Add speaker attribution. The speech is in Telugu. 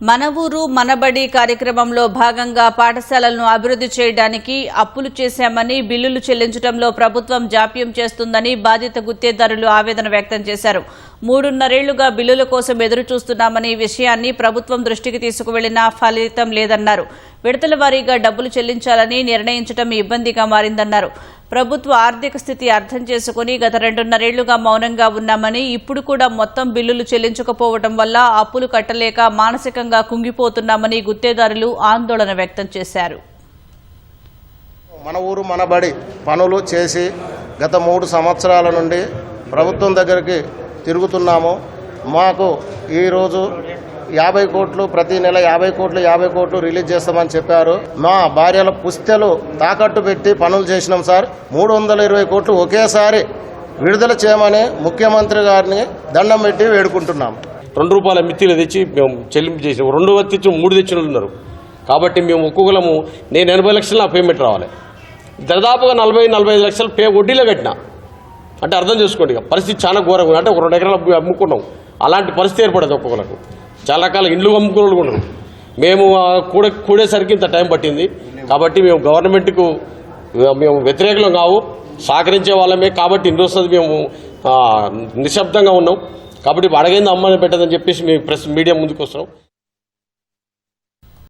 Speaker 1: మన ఊరు మనబడి కార్యక్రమంలో భాగంగా పాఠశాలలను అభివృద్ధి చేయడానికి అప్పులు చేశామని బిల్లులు చెల్లించడంలో ప్రభుత్వం జాప్యం చేస్తుందని బాధిత గుత్తేదారులు ఆవేదన వ్యక్తం చేశారు. 3.5 ఏళ్లుగా బిల్లుల కోసం ఎదురు చూస్తున్నామని ఈ విషయాన్ని ప్రభుత్వం దృష్టికి తీసుకువెళ్లినా ఫలితం లేదన్నారు. విడతల వారీగా డబ్బులు చెల్లించాలని నిర్ణయించడం ఇబ్బందిగా మారిందన్నారు. ప్రభుత్వ ఆర్థిక స్థితి అర్థం చేసుకుని గత 2.5 ఏళ్లుగా మౌనంగా ఉన్నామని, ఇప్పుడు కూడా మొత్తం బిల్లులు చెల్లించకపోవడం వల్ల అప్పులు కట్టలేక మానసికంగా కుంగిపోతున్నామని గుత్తేదారులు ఆందోళన వ్యక్తం చేశారు.
Speaker 2: మన ఊరు మనబడి పనులు చేసి గత 3 సంవత్సరాల నుండి ప్రభుత్వం దగ్గరికి తిరుగుతున్నాము. మాకు ఈరోజు 50 కోట్లు ప్రతి నెల 50 కోట్లు రిలీజ్ చేస్తామని చెప్పారు. మా భార్యల పుస్తెలు తాకట్టు పెట్టి పనులు చేసినాం సార్. 320 కోట్లు ఒకేసారి విడుదల చేయమని ముఖ్యమంత్రి గారిని దండం పెట్టి వేడుకుంటున్నాం.
Speaker 3: ₹2 మిత్తిలు తెచ్చి మేము చెల్లింపు చేసినాం. 2 తెచ్చి 3 తెచ్చిన ఉన్నారు. కాబట్టి మేము ఒక్కొక్కలము నేను 80 లక్షలు నా పేమెంట్ రావాలి. దాదాపుగా 40-45 లక్షలు వడ్డీలో కట్టినా అంటే అర్థం చేసుకోండి. పరిస్థితి చాలా ఘోరంగా. అంటే ఒక 2 ఎకరాలు అమ్ముకున్నాం. అలాంటి పరిస్థితి ఏర్పడదు. ఒక్కొక్కరికి చాలా రకాల ఇండ్లు అమ్ముకునే ఉన్నారు. మేము కూడేసరికి ఇంత టైం పట్టింది. కాబట్టి మేము గవర్నమెంట్కు మేము వ్యతిరేకం కావు, సహకరించే వాళ్ళమే. కాబట్టి ఇన్ని రోజులు మేము నిశ్శబ్దంగా ఉన్నాం. కాబట్టి అడగైంది అమ్మని పెట్టదని చెప్పేసి మేము ప్రెస్ మీడియా ముందుకు వస్తున్నాం.